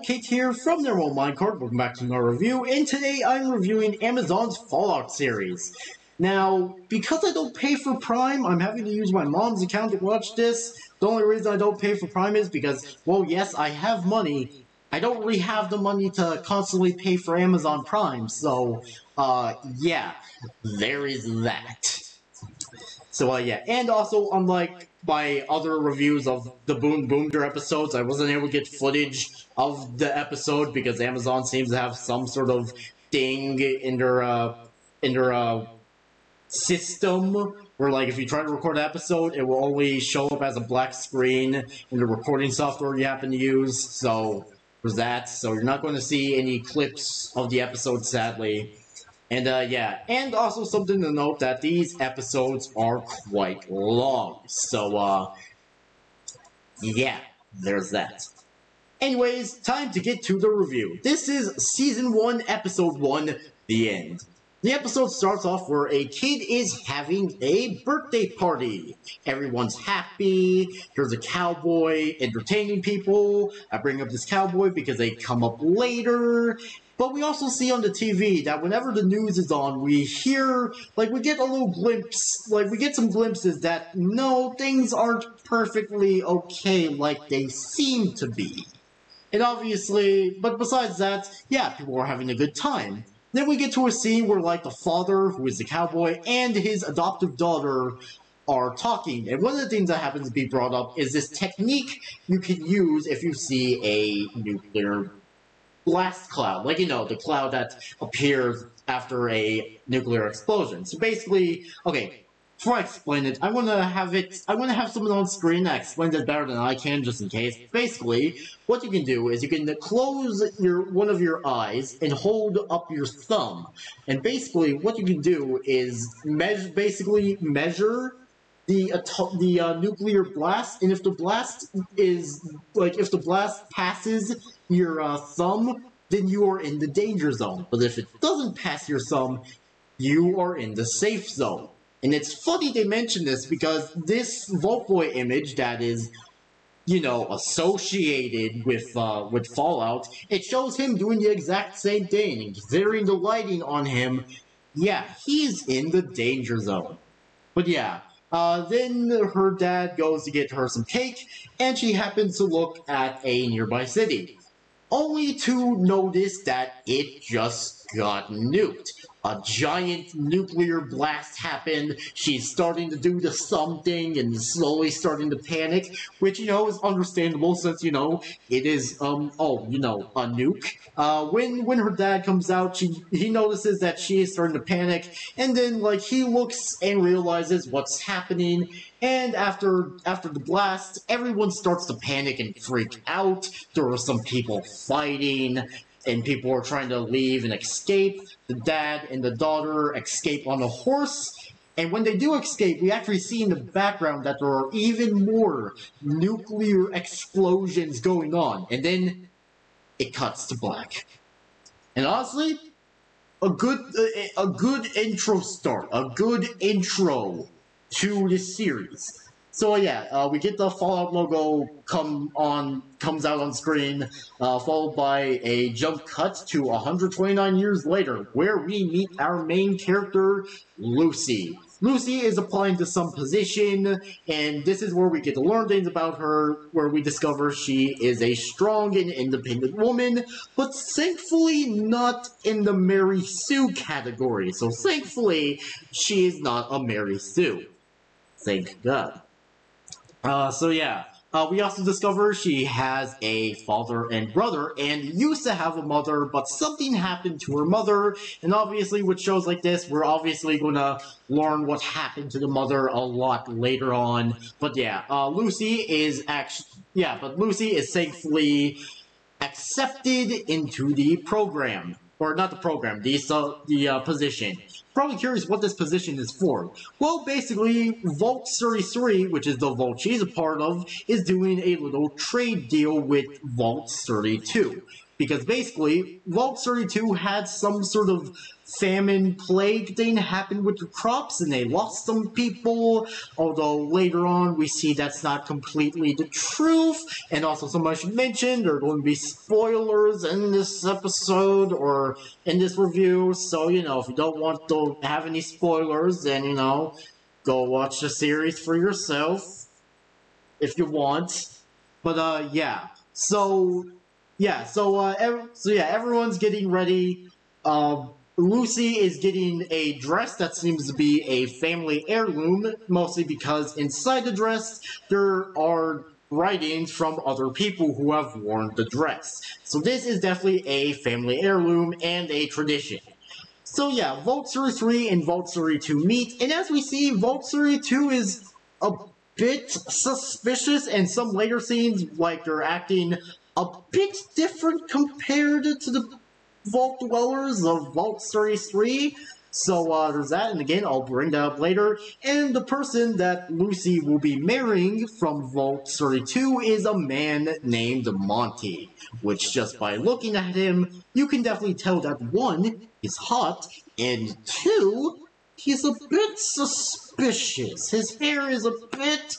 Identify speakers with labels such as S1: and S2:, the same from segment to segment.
S1: Kate here from Normal Minecart. Welcome back to our review, and today I'm reviewing Amazon's Fallout series. Now, because I don't pay for Prime, I'm having to use my mom's account to watch this. The only reason I don't pay for Prime is because, well, yes, I have money. I don't really have the money to constantly pay for Amazon Prime, so, yeah, there is that. So, yeah, and also, unlike my other reviews of the Boom Boomder episodes, I wasn't able to get footage of the episode because Amazon seems to have some sort of thing in their system where, like, if you try to record an episode, it will only show up as a black screen in the recording software you happen to use, so there's that. So you're not going to see any clips of the episode, sadly. And, yeah, and also something to note that these episodes are quite long. So, yeah, there's that. Anyways, time to get to the review. This is Season 1, Episode 1, The End. The episode starts off where a kid is having a birthday party. Everyone's happy. There's a cowboy entertaining people. I bring up this cowboy because they come up later. But we also see on the TV that whenever the news is on, we hear, like, we get a little glimpse, like, we get some glimpses that, no, things aren't perfectly okay like they seem to be. And obviously, but besides that, yeah, people are having a good time. Then we get to a scene where, like, the father, who is the cowboy, and his adoptive daughter are talking. And one of the things that happens to be brought up is this technique you can use if you see a nuclear blast cloud, like, you know, the cloud that appears after a nuclear explosion. So basically, okay, before I explain it, I want to have someone on screen that explains it better than I can, just in case. Basically, what you can do is you can close one of your eyes and hold up your thumb. And basically, what you can do is measure the nuclear blast, and if the blast passes your thumb, then you are in the danger zone. But if it doesn't pass your thumb, you are in the safe zone. And it's funny they mention this because this Vault Boy image that is, you know, associated with Fallout, it shows him doing the exact same thing. And considering the lighting on him, yeah, he's in the danger zone. But yeah. Then her dad goes to get her some cake, and she happens to look at a nearby city, only to notice that it just got nuked. A giant nuclear blast happened. She's starting to do the something and slowly starting to panic, which, you know, is understandable since, you know, it is, a nuke. When her dad comes out, he notices that she is starting to panic, and then, like, he looks and realizes what's happening, and after the blast, everyone starts to panic and freak out. There are some people fighting, and people are trying to leave and escape. The dad and the daughter escape on a horse, and when they do escape, we actually see in the background that there are even more nuclear explosions going on, and then it cuts to black. And honestly, a good intro start, a good intro to this series. So yeah, we get the Fallout logo comes out on screen, followed by a jump cut to 129 years later, where we meet our main character, Lucy. Lucy is applying to some position, and this is where we get to learn things about her, where we discover she is a strong and independent woman, but thankfully not in the Mary Sue category. So thankfully, she is not a Mary Sue. Thank God. So yeah, we also discover she has a father and brother, and used to have a mother, but something happened to her mother, and obviously with shows like this, we're obviously going to learn what happened to the mother a lot later on. But yeah, Lucy is thankfully accepted into the program. Or not the program, the position. Probably curious what this position is for. Well, basically, Vault 33, which is the vault she's a part of, is doing a little trade deal with Vault 32. because basically, Vault 32 had some sort of famine plague thing happen with the crops, and they lost some people, although later on we see that's not completely the truth. And also, someone should mention, there are going to be spoilers in this episode, or in this review, so, you know, if you don't want to have any spoilers, then, you know, go watch the series for yourself, if you want. But, yeah. So, everyone's getting ready. Lucy is getting a dress that seems to be a family heirloom, mostly because inside the dress there are writings from other people who have worn the dress. So this is definitely a family heirloom and a tradition. So yeah, Vault 33 and Vault 32 meet, and as we see, Vault 32 is a bit suspicious, and some later scenes, like, they're acting a bit different compared to the Vault Dwellers of Vault 33. So, there's that, and again, I'll bring that up later. And the person that Lucy will be marrying from Vault 32 is a man named Monty, which just by looking at him, you can definitely tell that 1, he's hot, and 2, he's a bit suspicious. His hair is a bit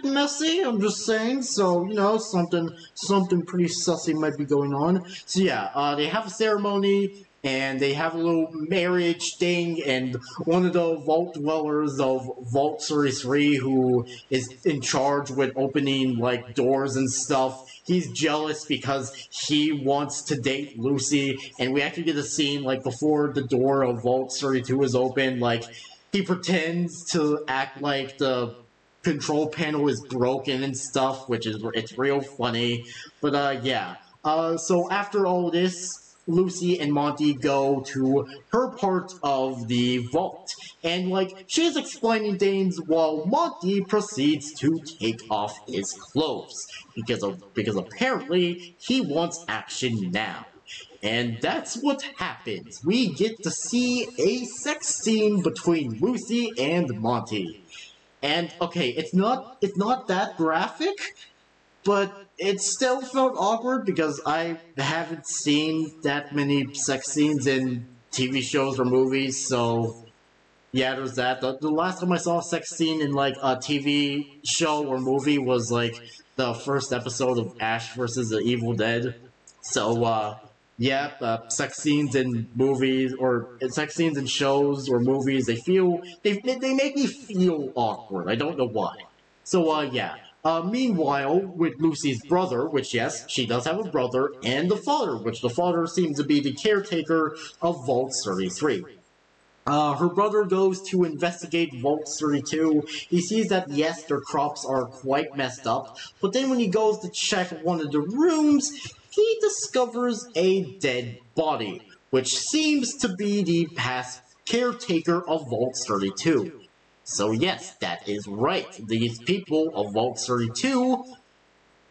S1: messy, I'm just saying, so, you know, something pretty sussy might be going on. So yeah, they have a ceremony, and they have a little marriage thing, and one of the Vault Dwellers of Vault 33, who is in charge with opening, like, doors and stuff, he's jealous because he wants to date Lucy, and we actually get a scene, like, before the door of Vault 32 is open, like, he pretends to act like the control panel is broken and stuff, it's real funny. But, yeah. So after all this, Lucy and Monty go to her part of the vault, and, like, she's explaining things while Monty proceeds to take off his clothes, because apparently he wants action now. And that's what happens. We get to see a sex scene between Lucy and Monty. And, okay, it's not that graphic, but it still felt awkward because I haven't seen that many sex scenes in TV shows or movies, so yeah, there's that. The last time I saw a sex scene in, like, a TV show or movie was, like, the first episode of Ash vs. the Evil Dead. So, yeah, sex scenes in movies, or sex scenes in shows or movies, they make me feel awkward. I don't know why. So, yeah. Meanwhile, with Lucy's brother, which, yes, she does have a brother, and the father, which the father seems to be the caretaker of Vault 33. Her brother goes to investigate Vault 32. He sees that, yes, their crops are quite messed up, but then when he goes to check one of the rooms, he discovers a dead body, which seems to be the past caretaker of Vault 32. So yes, that is right. These people of Vault 32,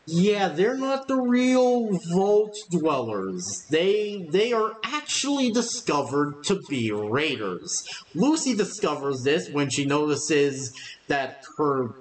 S1: yeah, they're not the real Vault Dwellers. They are actually discovered to be raiders. Lucy discovers this when she notices that her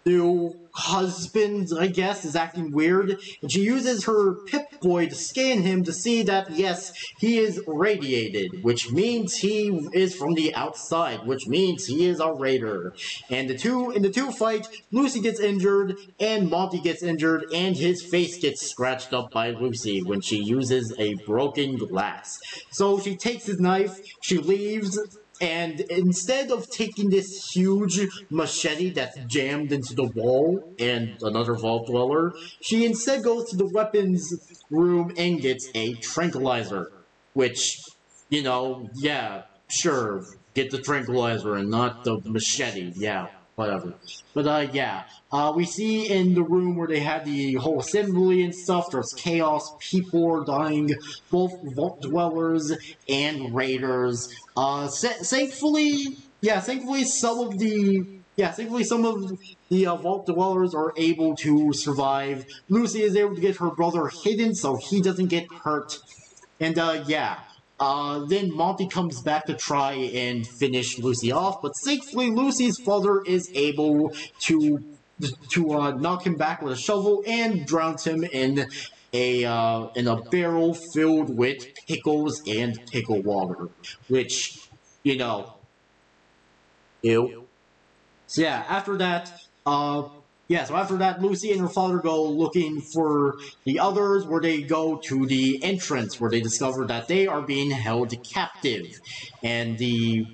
S1: new husband, I guess, is acting weird, and she uses her Pip-Boy to scan him to see that, yes, he is radiated, which means he is from the outside, which means he is a raider. And in the two fight, Lucy gets injured, and Monty gets injured, and his face gets scratched up by Lucy when she uses a broken glass. So she takes his knife, she leaves, and instead of taking this huge machete that's jammed into the wall and another Vault Dweller, she instead goes to the weapons room and gets a tranquilizer. Which, you know, yeah, sure, get the tranquilizer and not the machete, yeah, whatever. But, yeah, we see in the room where they had the whole assembly and stuff, there's chaos, people are dying, both Vault Dwellers and Raiders. Thankfully some of the Vault Dwellers are able to survive. Lucy is able to get her brother hidden so he doesn't get hurt. And, yeah. Then Monty comes back to try and finish Lucy off, but thankfully Lucy's father is able to knock him back with a shovel and drowns him in in a barrel filled with pickles and pickle water, which, you know, ew. So yeah, after that, so after that, Lucy and her father go looking for the others, where they go to the entrance, where they discover that they are being held captive, and the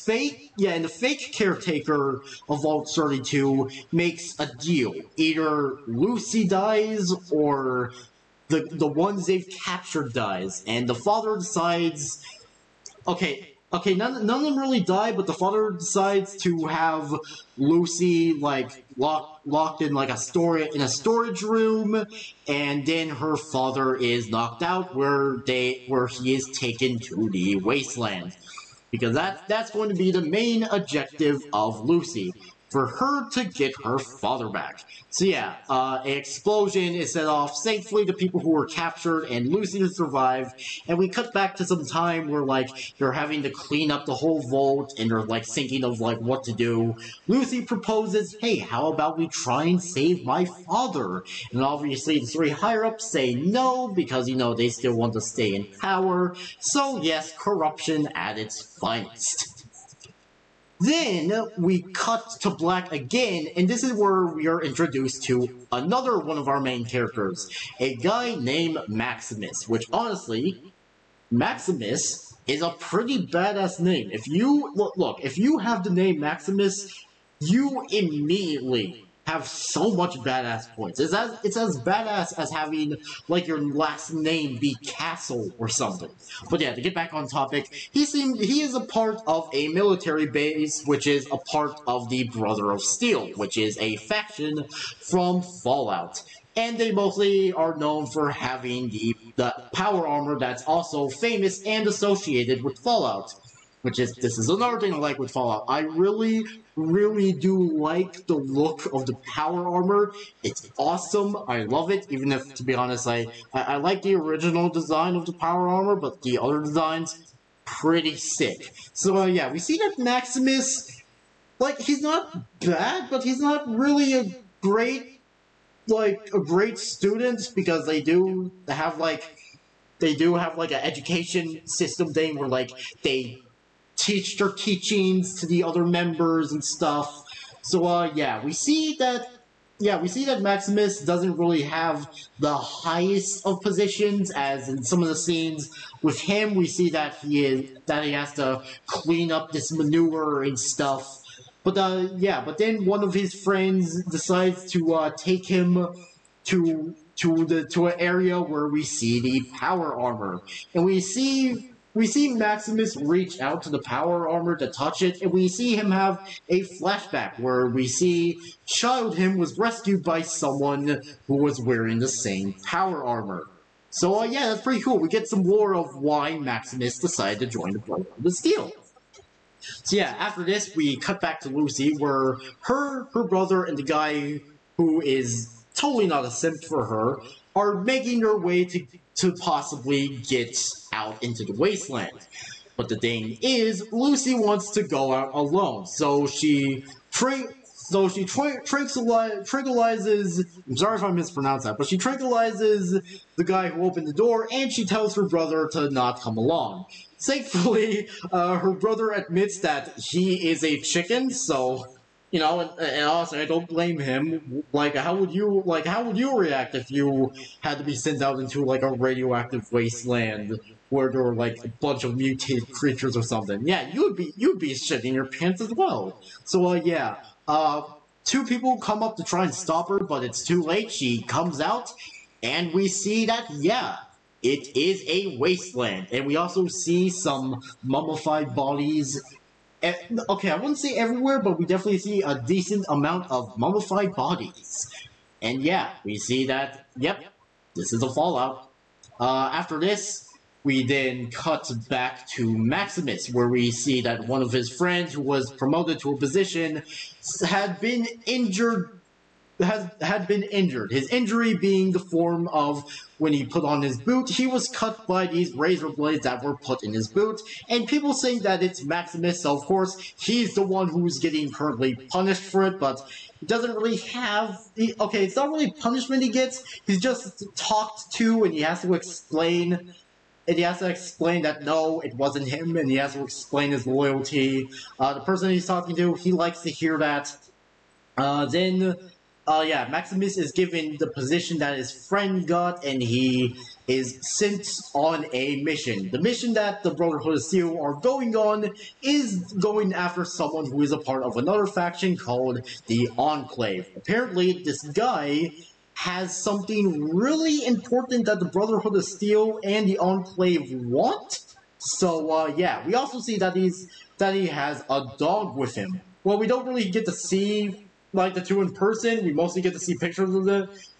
S1: fake caretaker of Vault 32 makes a deal. Either Lucy dies or the ones they've captured dies, and the father decides, none of them really die, but the father decides to have Lucy like locked in like a storage room, and then her father is knocked out, where he is taken to the wasteland, because that's going to be the main objective of Lucy, for her to get her father back. So yeah, an explosion is set off. Thankfully, the people who were captured and Lucy survive, and we cut back to some time where, like, they're having to clean up the whole vault, and they're, like, thinking of, like, what to do. Lucy proposes, hey, how about we try and save my father? And obviously, the three higher-ups say no, because, you know, they still want to stay in power. So yes, corruption at its finest. Then we cut to black again, and this is where we are introduced to another one of our main characters, a guy named Maximus, which honestly, Maximus is a pretty badass name. If you, look, if you have the name Maximus, you immediately have so much badass points. It's as badass as having, like, your last name be Castle or something. But yeah, to get back on topic, he is a part of a military base, which is a part of the Brother of Steel, which is a faction from Fallout. And they mostly are known for having the power armor that's also famous and associated with Fallout. This is another thing I like with Fallout. I really, really do like the look of the power armor. It's awesome. I love it, even if, to be honest, I like the original design of the power armor, but the other designs, pretty sick. So, yeah, we see that Maximus, like, he's not bad, but he's not really a great student, because they do have, like, an education system thing where, like, they teach their teachings to the other members and stuff. So, yeah, we see that Maximus doesn't really have the highest of positions, as in some of the scenes with him, we see that he has to clean up this manure and stuff. But, but then one of his friends decides to take him to an area where we see the power armor, and we see Maximus reach out to the power armor to touch it, and we see him have a flashback where we see Child Him was rescued by someone who was wearing the same power armor. So, yeah, that's pretty cool. We get some lore of why Maximus decided to join the Brotherhood of Steel. So, yeah, after this, we cut back to Lucy, where her brother and the guy who is totally not a simp for her are making their way to possibly get out into the wasteland. But the thing is, Lucy wants to go out alone, so she tranquilizes, I'm sorry if I mispronounced that, but she tranquilizes the guy who opened the door, and she tells her brother to not come along. Thankfully, her brother admits that he is a chicken, so, you know, and honestly, I don't blame him. Like, how would you react if you had to be sent out into, like, a radioactive wasteland where there were, like, a bunch of mutated creatures or something? Yeah, you'd be shitting your pants as well. So, yeah, two people come up to try and stop her, but it's too late. She comes out, and we see that, yeah, it is a wasteland. And we also see some mummified bodies. Okay, I wouldn't say everywhere, but we definitely see a decent amount of mummified bodies. And yeah, we see that, yep, this is a Fallout. After this, we then cut back to Maximus, where we see that one of his friends who was promoted to a position had been injured had been injured. His injury being the form of when he put on his boot, he was cut by these razor blades that were put in his boot, and people saying that it's Maximus, so of course, he's the one who's getting currently punished for it, but he doesn't really have... okay, it's not really punishment he gets, he's just talked to, and he has to explain... And he has to explain that, no, it wasn't him, and he has to explain his loyalty. The person he's talking to, he likes to hear that. Yeah, Maximus is given the position that his friend got, and he is sent on a mission. The mission that the Brotherhood of Steel are going on is going after someone who is a part of another faction called the Enclave. Apparently, this guy has something really important that the Brotherhood of Steel and the Enclave want. So, yeah, we also see that he has a dog with him. Well, we don't really get to see, like, the two in person. We mostly get to see pictures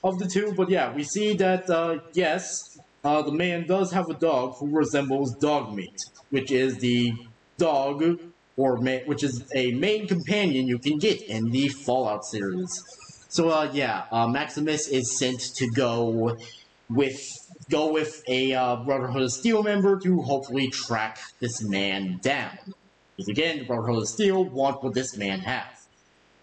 S1: of the two. But, yeah, we see that, yes, the man does have a dog who resembles Dogmeat, which is the dog, which is a main companion you can get in the Fallout series. So, yeah, Maximus is sent to go with a Brotherhood of Steel member to hopefully track this man down. Because again, the Brotherhood of Steel want what this man has.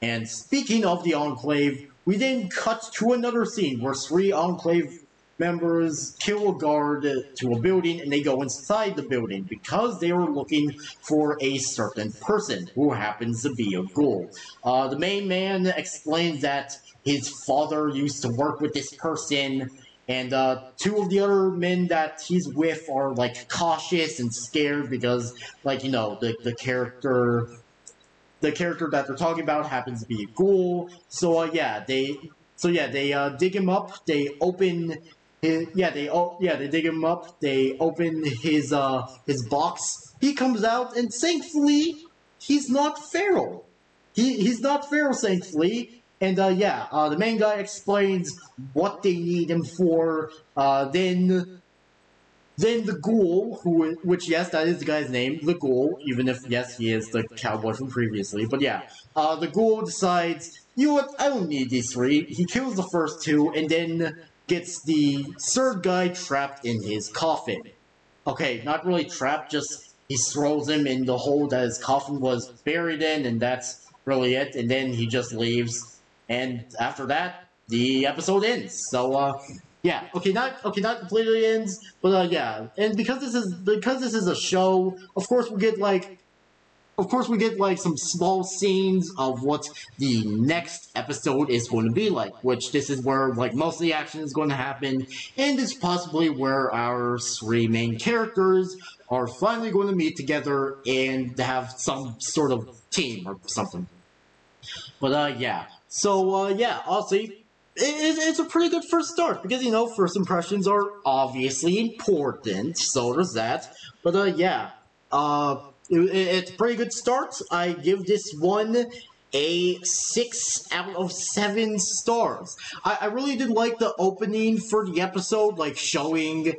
S1: And speaking of the Enclave, we then cut to another scene where 3 Enclave members kill a guard to a building, and they go inside the building because they are looking for a certain person who happens to be a ghoul. The main man explains that his father used to work with this person, and 2 of the other men that he's with are, like, cautious and scared because, like, you know, the character that they're talking about happens to be a ghoul. So, yeah, they dig him up, they open... they dig him up, they open his box, he comes out, and thankfully, he's not feral. He's not feral, thankfully, and the main guy explains what they need him for, then the ghoul, which, yes, that is the guy's name, the ghoul, even if, yes, he is the cowboy from previously, but yeah, the ghoul decides, you know what, I don't need these 3, he kills the first 2, and then gets the 3rd guy trapped in his coffin. Okay, not really trapped, just he throws him in the hole that his coffin was buried in, and that's really it, and then he just leaves. And after that, the episode ends. So, yeah, not completely ends, but, yeah. And because this is a show, of course we get, like, some small scenes of what the next episode is going to be like, which this is where, like, most of the action is going to happen, and it's possibly where our 3 main characters are finally going to meet together and have some sort of team or something. But, yeah. So, yeah, honestly, it's a pretty good first start, because, you know, first impressions are obviously important, so there's that. But, yeah, it's a pretty good start. I give this one a 6 out of 7 stars. I really did like the opening for the episode, like, showing,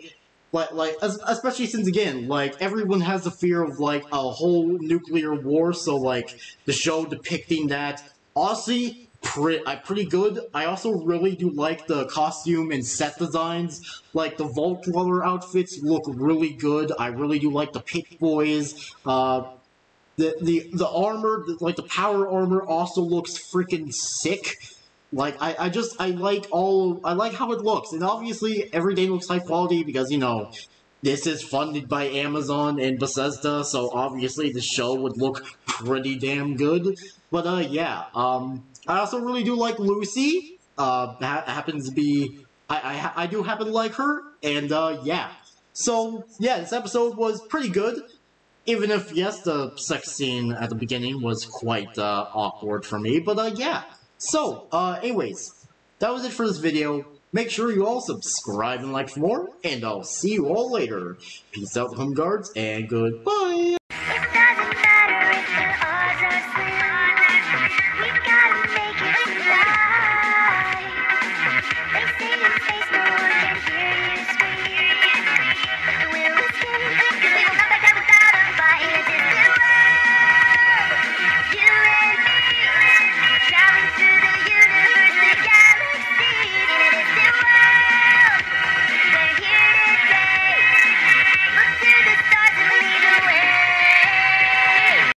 S1: especially since, again, like, everyone has a fear of, like, a whole nuclear war, so, like, the show depicting that, honestly, pretty good. I also really do like the costume and set designs. Like, the Vault Dweller outfits look really good. I really do like the Pit Boys. The armor, like the power armor, also looks freaking sick. Like, I like how it looks. And obviously, everything looks high quality because, you know, this is funded by Amazon and Bethesda, so obviously the show would look pretty damn good. But, yeah, I also really do like Lucy. Happens to be... I do happen to like her, and, yeah. So, yeah, this episode was pretty good. Even if, yes, the sex scene at the beginning was quite, awkward for me, but, yeah. So, anyways, that was it for this video. Make sure you all subscribe and like for more, and I'll see you all later. Peace out, home guards, and goodbye!